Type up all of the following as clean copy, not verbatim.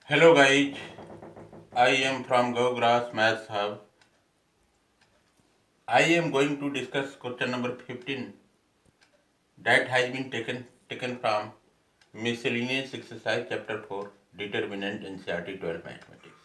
Hello guys, I am from GoGrass Maths Hub. I am going to discuss question number 15 that has been taken from Miscellaneous Exercise Chapter 4 Determinant NCERT 12 Mathematics.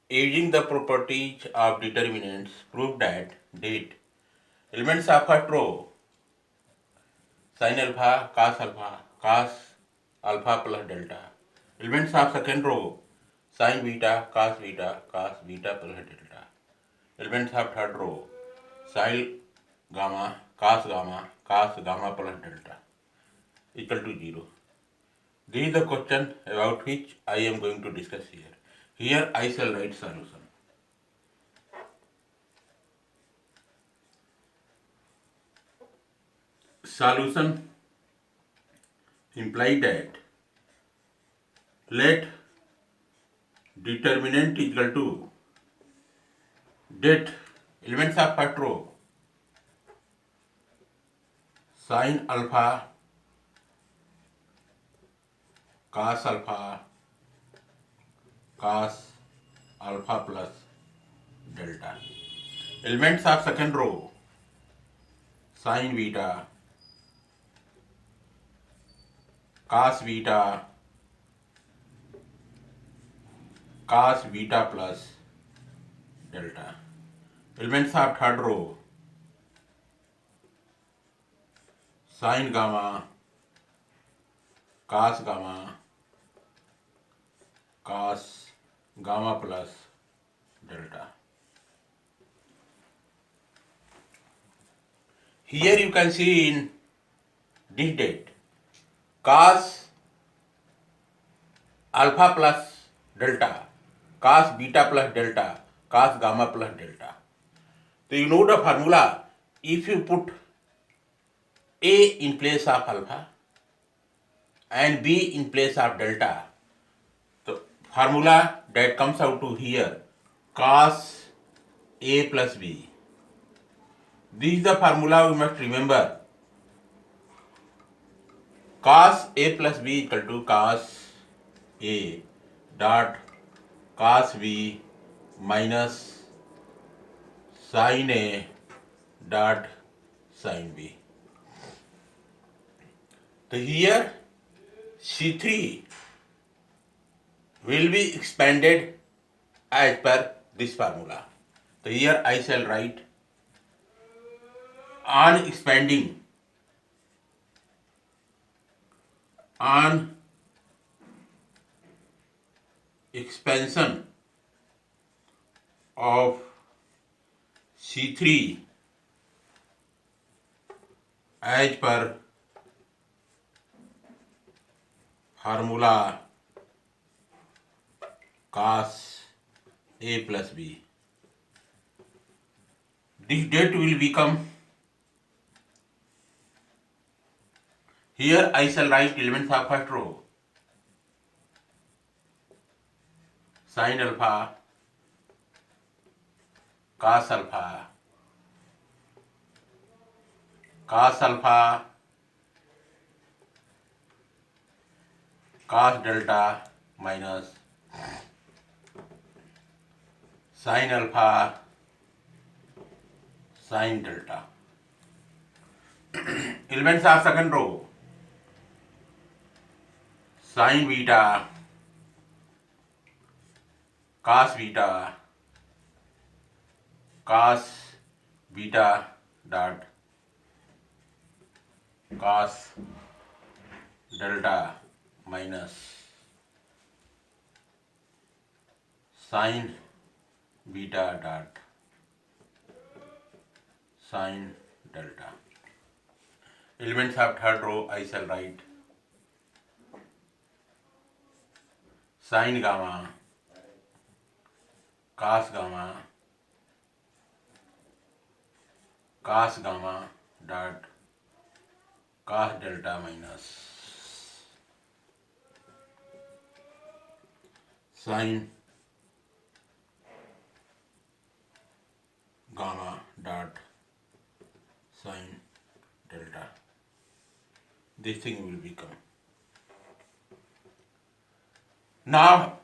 Using the properties of determinants, prove that date elements of first row sin cos alpha plus delta. Elements of second row sin beta, cos beta plus delta. Elements of third row sin cos gamma plus delta equal to 0. This is the question about which I am going to discuss here. Here I shall write solution. Solution imply that let determinant equal to det elements of first row sin alpha cos alpha plus delta. Elements of second row sin beta cos beta plus delta. Elements of third row sin gamma cos gamma plus delta. Here you can see in this date cos alpha plus delta, cos beta plus delta, cos gamma plus delta. So you know the formula. If you put A in place of alpha and B in place of delta, the formula that comes out to here cos A plus B. This is the formula we must remember. Cos A plus B equal to cos A dot cos B minus sin A dot sin B. So here C3 will be expanded as per this formula. So here I shall write on expanding on expansion of C3 as per formula cos A plus B. This date will become, here I shall write elements of first row sin alpha cos alpha cos delta minus sin alpha sin delta. Elements of second row sin beta cos beta dot cos delta minus sin beta dot sin delta. Elements of third row I shall write sin gamma cos gamma dot cos delta minus sin gamma dot sin delta. This thing will become. Now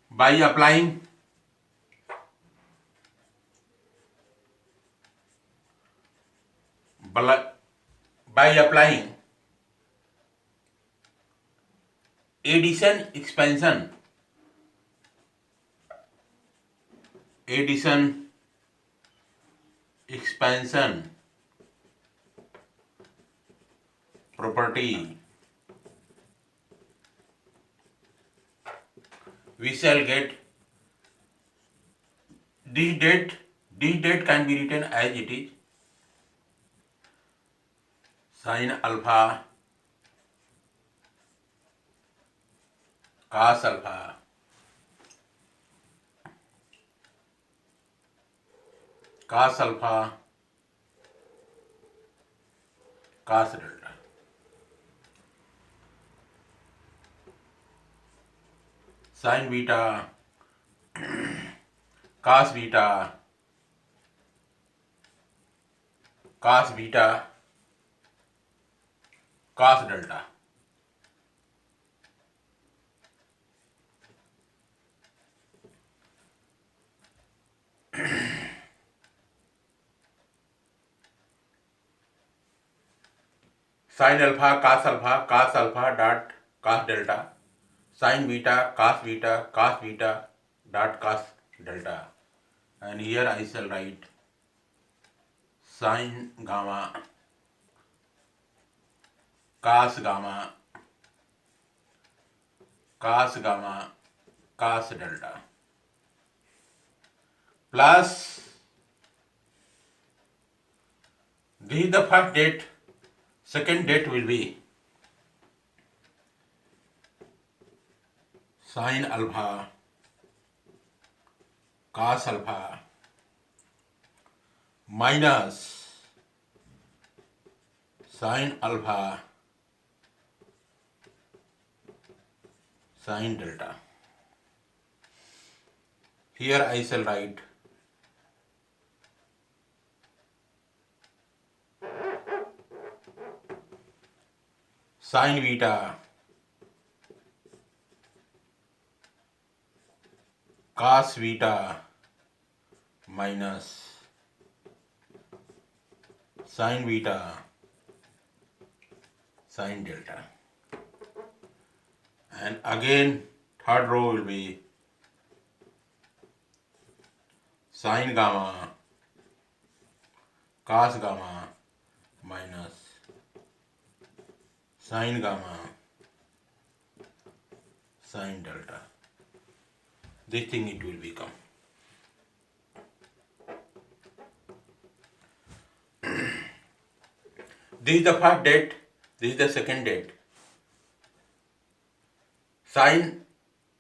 by applying by applying addition expansion property, we shall get this date can be written as it is sin alpha cos alpha cos alpha cos delta. Sin beta cos beta cos beta cos delta. Sin alpha cos alpha dot cos delta. Sin beta cos beta dot cos delta. And here I shall write sin gamma cos gamma cos gamma cos delta plus this is the first date. Second date will be sin alpha cos alpha minus sin alpha sin delta. Here I shall write sin beta cos beta minus sin beta sin delta. And again third row will be sin gamma cos gamma minus sin gamma sin delta. This thing it will become. This is the first date, this is the second date. Sin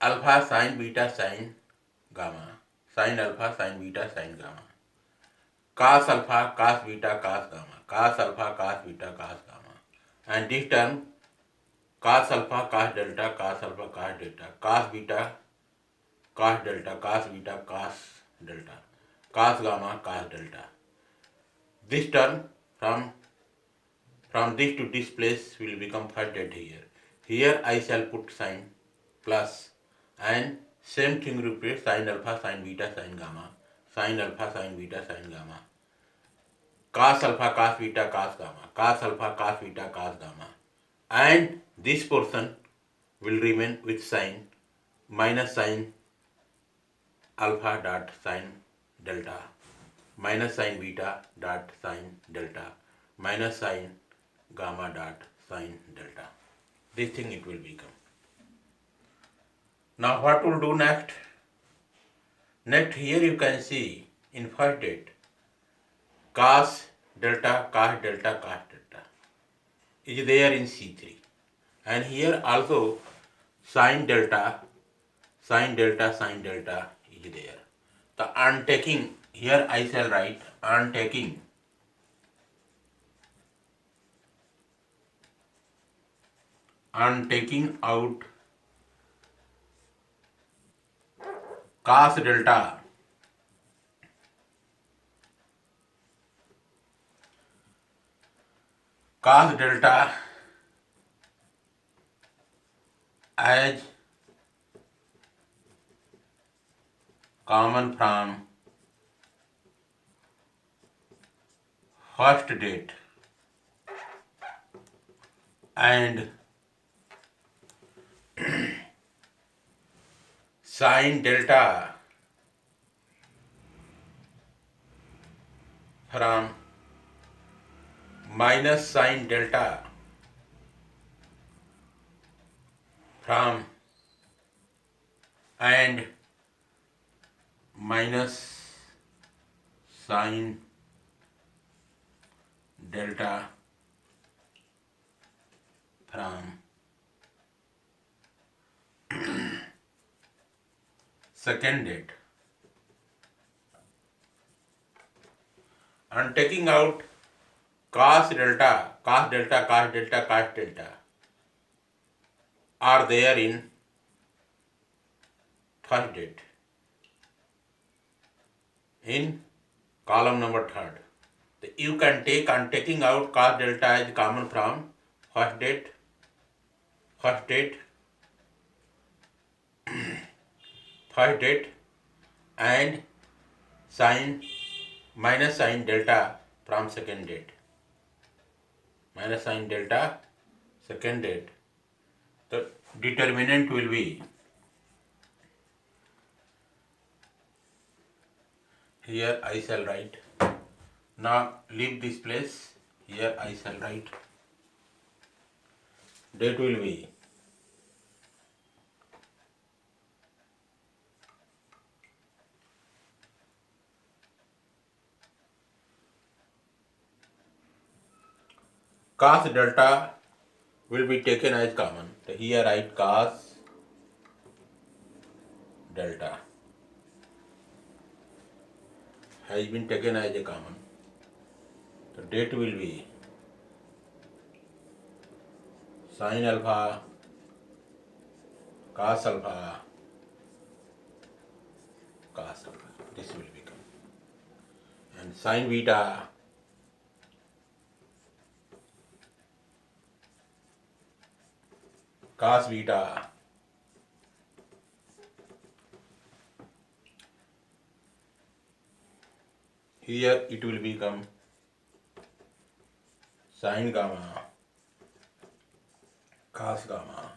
alpha sin beta sin gamma, sin alpha sin beta sin gamma, cos alpha cos beta cos gamma, cos alpha cos beta cos gamma, and this term cos alpha cos delta cos alpha cos delta, cos beta cos delta cos beta cos delta, cos gamma cos delta. This term from this to this place will become first date here. Here I shall put sin plus and same thing repeat sin alpha sin beta sin gamma, sin alpha sin beta sin gamma, cos alpha cos beta cos gamma, cos alpha cos beta cos gamma, and this portion will remain with sin minus sin alpha dot sin delta minus sin beta dot sin delta minus sin gamma dot sin delta. This thing it will become. Now what we'll do next? Next here you can see in first date cos delta is there in C3, and here also sin delta is there. The untaking here I shall write untaking out cos delta cos delta as common from first date and sin delta from minus sin delta from and minus sin delta from second date. And taking out cos delta, cos delta, cos delta, cos delta are there in first date in column number third. You can take on taking out cos delta is common from first date, first date, first date and sin minus sin delta from second date. Minus sin delta second date. The determinant will be here I shall write. Now leave this place. Here I shall write. Date will be cos delta will be taken as common. So here write cos delta has been taken as a common. The date will be sin alpha, cos alpha, cos alpha. This will become. And sin beta, cos beta, here it will become sin gamma, cos gamma,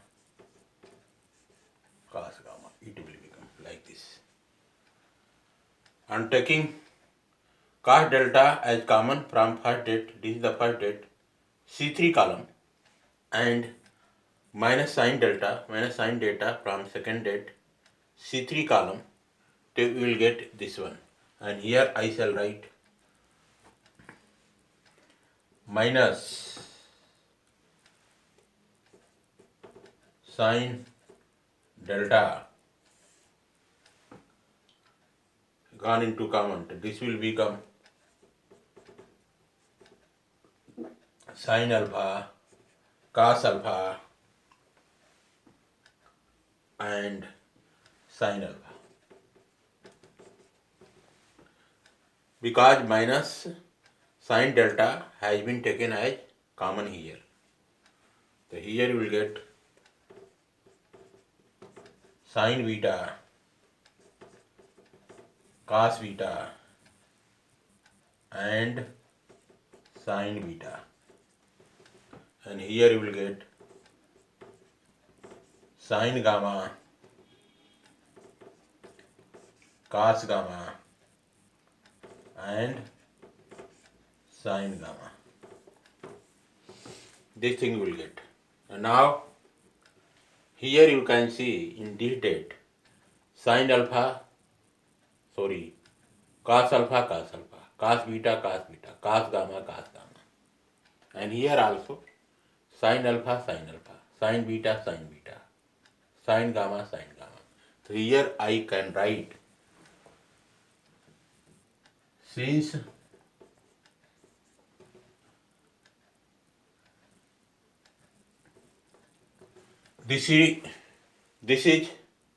cos gamma. It will become like this. And taking cos delta as common from first date, this is the first date, C3 column, and minus sin delta from second date, C3 column, we will get this one. And here I shall write minus sin delta gone into common. This will become sin alpha, cos alpha and sin alpha. Because minus sin delta has been taken as common here. So here you will get sin beta, cos beta and sin beta. And here you will get sin gamma, cos gamma and sin gamma. This thing you will get. And now here you can see in this date sin alpha, cos alpha, cos beta, cos gamma. And here also sin alpha, sin beta, sin gamma. So here I can write, since this is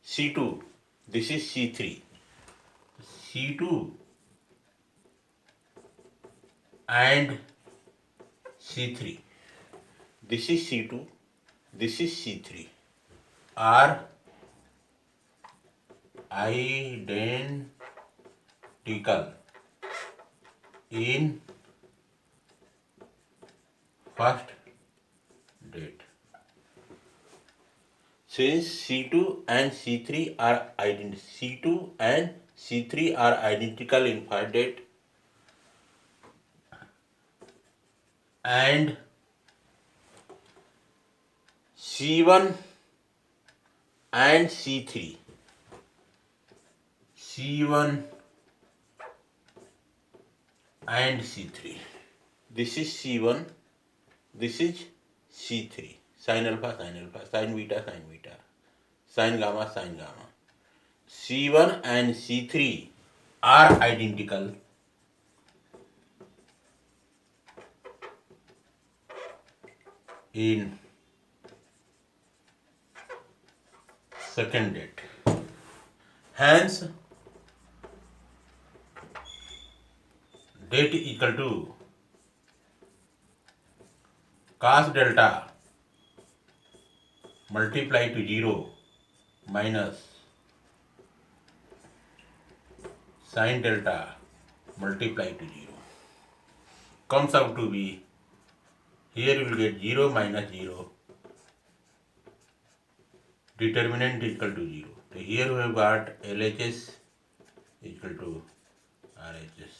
C2, this is C3. C2 and C3. this is C2, this is C3 are identical in first date. Since C2 and C3 are identical in first date, and C1 and C3, C1 and C3. This is C1, this is C3. Sin alpha, sin beta, sin gamma, C1 and C3 are identical in second date. Hence, date equal to cos delta multiply to 0 minus sin delta multiply to 0 comes out to be, here you will get 0 minus 0, determinant is equal to 0. So here we have got LHS equal to RHS.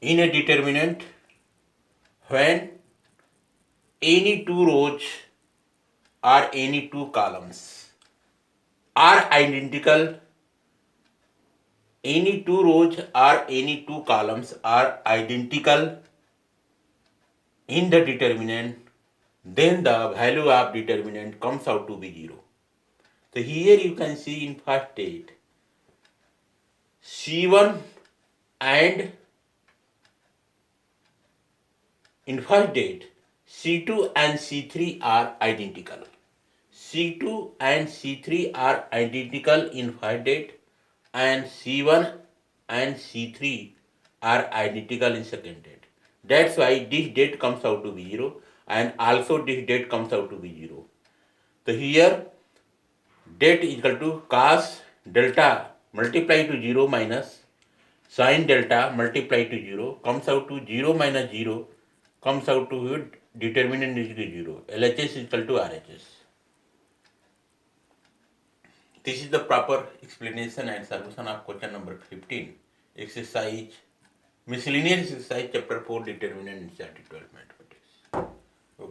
In a determinant, when any two rows or any two columns are identical, any two rows or any two columns are identical in the determinant, then the value of determinant comes out to be 0. So here you can see in first date, C1 and in first date, C2 and C3 are identical. C2 and C3 are identical in first date, and C1 and C3 are identical in second date. That's why this date comes out to be 0, and also this date comes out to be 0. So here date is equal to cos delta multiply to 0 minus sin delta multiply to 0 comes out to 0 minus 0 comes out to determinant is equal to 0. LHS is equal to RHS. This is the proper explanation and solution of question number 15, exercise, miscellaneous exercise chapter 4, determinant in static development.